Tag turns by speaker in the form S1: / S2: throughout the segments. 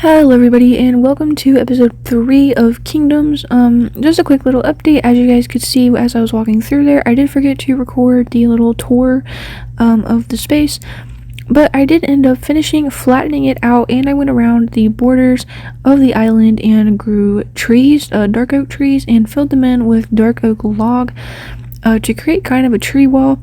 S1: Hello everybody and welcome to episode 3 of Kingdoms. Just a quick little update. As you guys could see as I was walking through there, I did forget to record the little tour of the space, but I did end up finishing flattening it out, and I went around the borders of the island and grew trees, dark oak trees, and filled them in with dark oak log to create kind of a tree wall.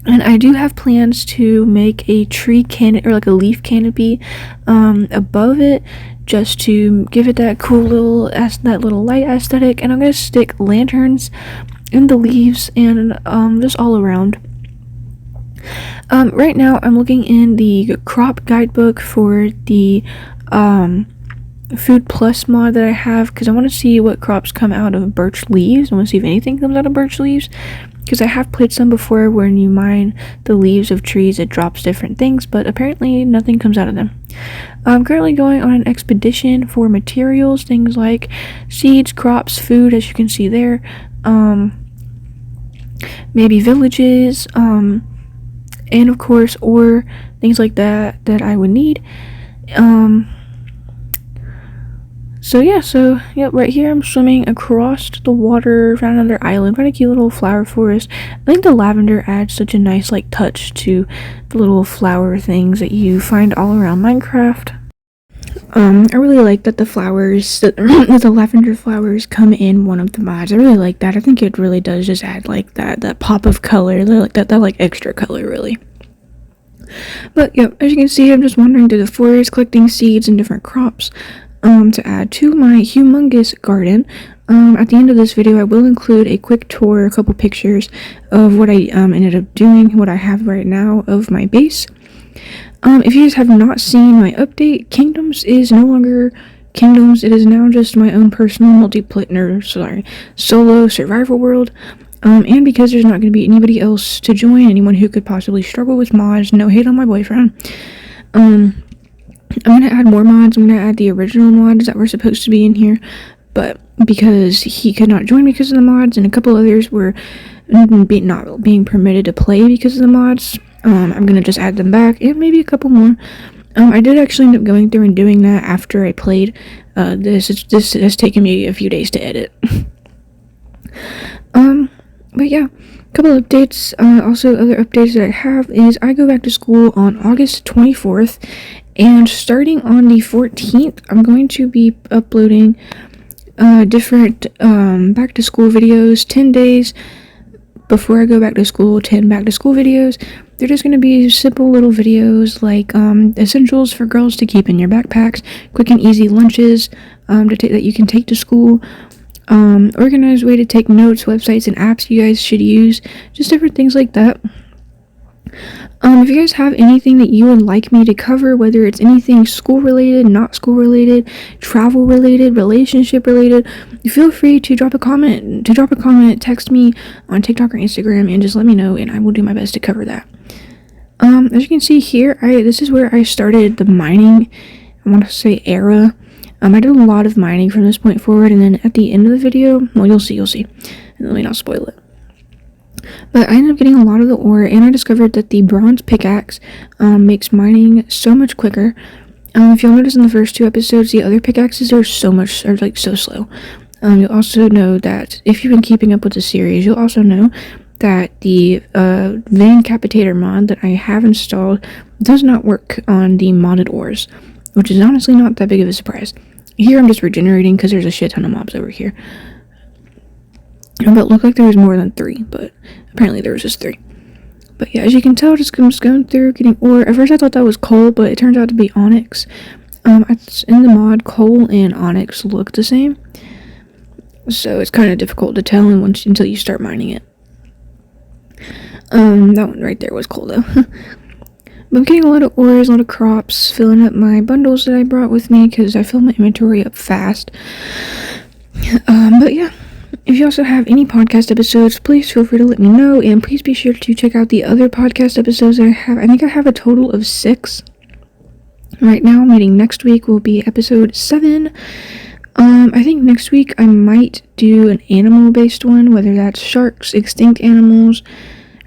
S1: And I do have plans to make a tree canopy, or like a leaf canopy, above it, just to give it that cool little light aesthetic. And I'm gonna stick lanterns in the leaves and just all around. Right now I'm looking in the crop guidebook for the Food Plus mod that I have, because I want to see what crops come out of birch leaves. I want to see if anything comes out of birch leaves, because I have played some before when you mine the leaves of trees, it drops different things, but apparently nothing comes out of them. I'm currently going on an expedition for materials, things like seeds, crops, food, as you can see there, maybe villages, and of course ore, things like that I would need. So right here I'm swimming across the water, found another island, found a cute little flower forest. I think the lavender adds such a nice touch to the little flower things that you find all around Minecraft. I really like that the flowers, the lavender flowers come in one of the mods. I really like that. I think it really does just add that pop of color, that extra color really. But as you can see, I'm just wandering through the forest collecting seeds and different crops to add to my humongous garden. At the end of this video I will include a quick tour, a couple pictures of what I ended up doing, what I have right now of my base. If you guys have not seen my update, Kingdoms is no longer Kingdoms. It is now just my own personal solo survival world. And because there's not going to be anybody else to join, anyone who could possibly struggle with mods, no hate on my boyfriend, I'm going to add more mods. I'm going to add the original mods that were supposed to be in here, but because he could not join because of the mods, and a couple others were not being permitted to play because of the mods, I'm going to just add them back, and maybe a couple more. I did actually end up going through and doing that after I played. This has taken me a few days to edit. But yeah, a couple updates. Also, other updates that I have is I go back to school on August 24th, and starting on the 14th, I'm going to be uploading different back to school videos, 10 days before I go back to school, 10 back to school videos. They're just going to be simple little videos like essentials for girls to keep in your backpacks, quick and easy lunches that you can take to school, organized way to take notes, websites and apps you guys should use, just different things like that. If you guys have anything that you would like me to cover, whether it's anything school related, not school related, travel related, relationship related, feel free to drop a comment, text me on TikTok or Instagram, and just let me know, and I will do my best to cover that. As you can see here, this is where I started the mining, I want to say era. I did a lot of mining from this point forward, and then at the end of the video, well, you'll see, and let me not spoil it. But I ended up getting a lot of the ore, and I discovered that the bronze pickaxe makes mining so much quicker. If you'll notice in the first 2 episodes, the other pickaxes are so slow. You'll also know that if you've been keeping up with the series, you'll also know that the vein capitator mod that I have installed does not work on the modded ores, which is honestly not that big of a surprise. Here I'm just regenerating because there's a shit ton of mobs over here. But it looked like there was more than 3, but apparently there was just 3. But yeah, as you can tell, just going through getting ore. At first I thought that was coal, but it turns out to be onyx. In the mod, coal and onyx look the same, so it's kind of difficult to tell until you start mining it. That one right there was coal though. But I'm getting a lot of ores, a lot of crops, filling up my bundles that I brought with me because I fill my inventory up fast. But yeah. If you also have any podcast episodes, please feel free to let me know, and please be sure to check out the other podcast episodes I have. I think I have a total of 6 right now, meaning next week will be episode 7. I think next week I might do an animal-based one, whether that's sharks, extinct animals,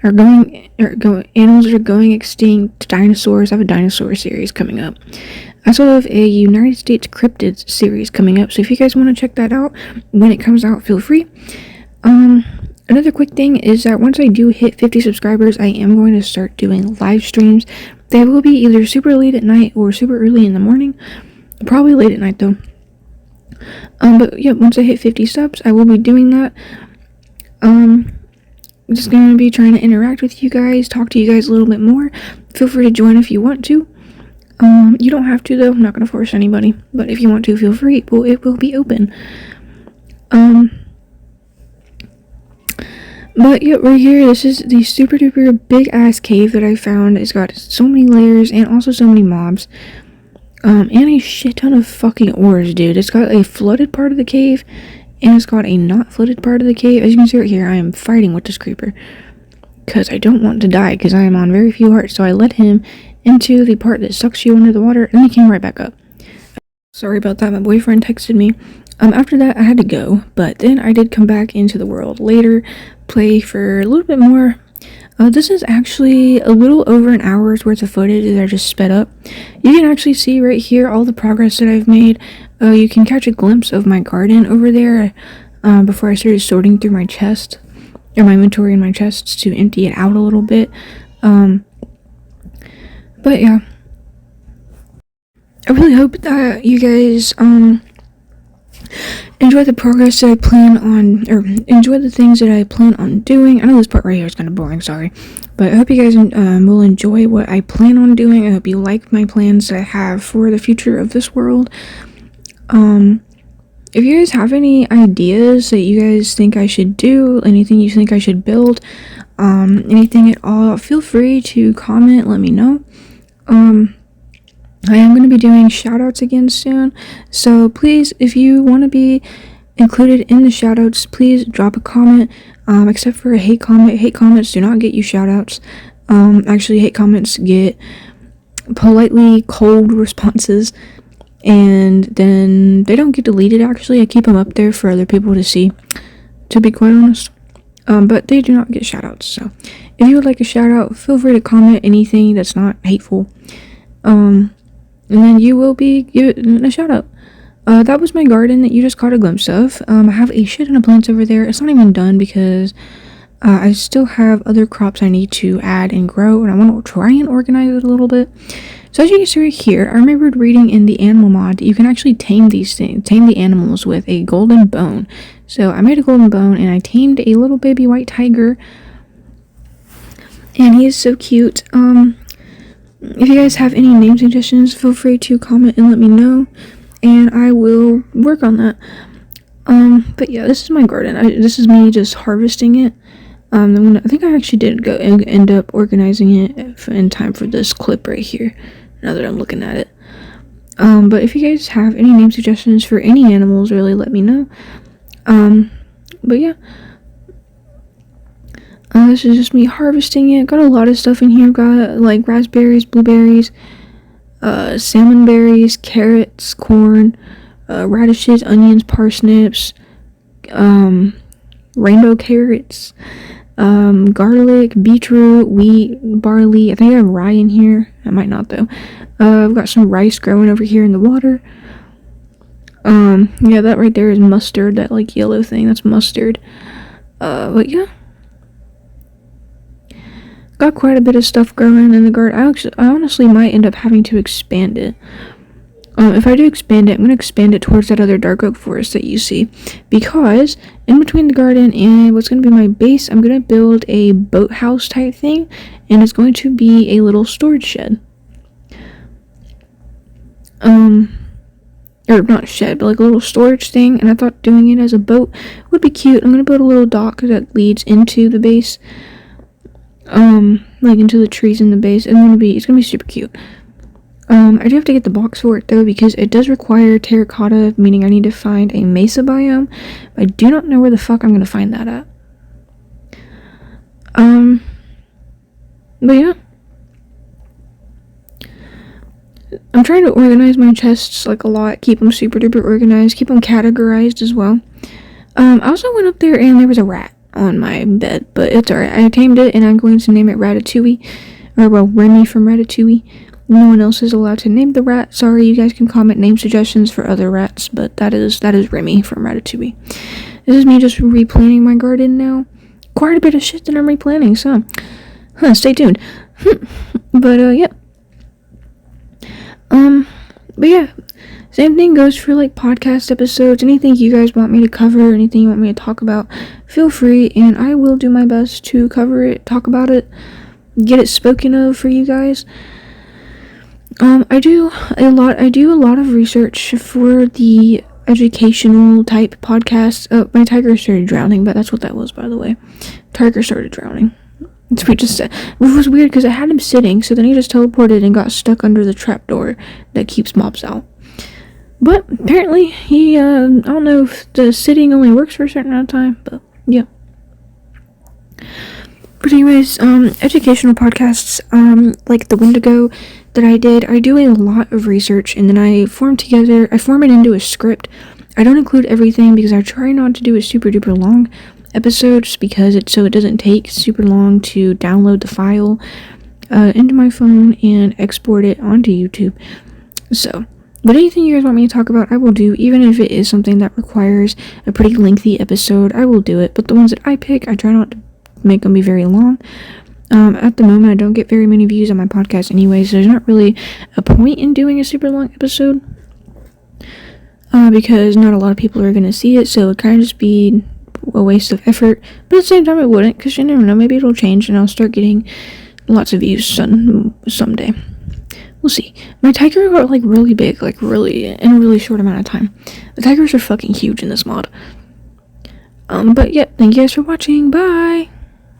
S1: animals that are going extinct, dinosaurs. I have a dinosaur series coming up. I also have a United States Cryptids series coming up, so if you guys want to check that out when it comes out, feel free. Another quick thing is that once I do hit 50 subscribers, I am going to start doing live streams. They will be either super late at night or super early in the morning. Probably late at night though. But yeah, once I hit 50 subs, I will be doing that. I'm just going to be trying to interact with you guys, talk to you guys a little bit more. Feel free to join if you want to. You don't have to though, I'm not going to force anybody. But if you want to, feel free. Well, it will be open. But yeah, right here, this is the super duper big ass cave that I found. It's got so many layers and also so many mobs. And a shit ton of fucking ores, dude. It's got a flooded part of the cave, and it's got a not flooded part of the cave. As you can see right here, I am fighting with this creeper. Because I don't want to die, because I am on very few hearts. So I let him into the part that sucks you under the water, and then he came right back up. Sorry about that, my boyfriend texted me. After that, I had to go, but then I did come back into the world later, play for a little bit more. This is actually a little over an hour's worth of footage that I just sped up. You can actually see right here all the progress that I've made. You can catch a glimpse of my garden over there before I started sorting through my chest, or my inventory in my chests to empty it out a little bit. But yeah. I really hope that you guys enjoy the progress that I plan on, or enjoy the things that I plan on doing. I know this part right here is kind of boring, sorry, but I hope you guys will enjoy what I plan on doing. I hope you like my plans that I have for the future of this world. If you guys have any ideas that you guys think I should do, anything you think I should build, anything at all, feel free to comment, let me know. I am going to be doing shoutouts again soon, so please, if you want to be included in the shoutouts, please drop a comment, except for a hate comment. Hate comments do not get you shoutouts. Actually, hate comments get politely cold responses, and then they don't get deleted, actually. I keep them up there for other people to see, to be quite honest. But they do not get shoutouts, so if you would like a shoutout, feel free to comment anything that's not hateful. And then you will be given a shout out. That was my garden that you just caught a glimpse of. I have a shit ton of plants over there. It's not even done because I still have other crops I need to add and grow, and I want to try and organize it a little bit. So as you can see right here, I remembered reading in the animal mod that you can actually tame these things, tame the animals with a golden bone. So I made a golden bone and I tamed a little baby white tiger, and he is so cute. If you guys have any name suggestions, feel free to comment and let me know, and I will work on that. But yeah, this is my garden. This is me just harvesting it. I think I actually did go and end up organizing it in time for this clip right here, now that I'm looking at it. But if you guys have any name suggestions for any animals, really let me know. But yeah. This is just me harvesting it. Got a lot of stuff in here. Got like raspberries, blueberries, salmon berries, carrots, corn, radishes, onions, parsnips, rainbow carrots, garlic, beetroot, wheat, barley. I think I have rye in here. I might not though. I've got some rice growing over here in the water. Yeah, that right there is mustard. That like yellow thing, that's mustard. But yeah. Got quite a bit of stuff growing in the garden. I honestly might end up having to expand it. If I do expand it, I'm going to expand it towards that other dark oak forest that you see. Because in between the garden and what's going to be my base, I'm going to build a boathouse type thing. And it's going to be a little storage shed. Or not shed, but like a little storage thing. And I thought doing it as a boat would be cute. I'm going to build a little dock that leads into the base. Like into the trees in the base. It's gonna be super cute. I do have to get the box for it though, because it does require terracotta, meaning I need to find a mesa biome. I do not know where the fuck I'm gonna find that at. But yeah. I'm trying to organize my chests like a lot, keep them super duper organized, keep them categorized as well. I also went up there and there was a rat on my bed, but it's alright. I tamed it and I'm going to name it Ratatouille, or well, Remy from Ratatouille. No one else is allowed to name the rat. Sorry, you guys can comment name suggestions for other rats, but that is Remy from Ratatouille. This is me just replanting my garden now. Quite a bit of shit that I'm replanting, so stay tuned. But yeah, same thing goes for like podcast episodes. Anything you guys want me to cover, anything you want me to talk about, feel free, and I will do my best to cover it, talk about it, get it spoken of for you guys. I do a lot of research for the educational type podcasts. My tiger started drowning, but that's what that was, by the way. Tiger started drowning. It was weird because I had him sitting, so then he just teleported and got stuck under the trapdoor that keeps mobs out. But apparently he, I don't know if the sitting only works for a certain amount of time, but yeah. But anyways, educational podcasts, like the Wendigo that I did, I do a lot of research, and then I form it into a script. I don't include everything because I try not to do a super duper long episodes because it doesn't take super long to download the file into my phone and export it onto YouTube. So, but anything you guys want me to talk about, I will do, even if it is something that requires a pretty lengthy episode, I will do it. But the ones that I pick, I try not to make them be very long. At the moment, I don't get very many views on my podcast anyway, so there's not really a point in doing a super long episode, because not a lot of people are going to see it, so it kind of just be a waste of effort. But at the same time, it wouldn't, because you never know, maybe it'll change and I'll start getting lots of views someday. We'll see. My tiger got like really big, like really in a really short amount of time. The tigers are fucking huge in this mod. But yeah, thank you guys for watching. Bye.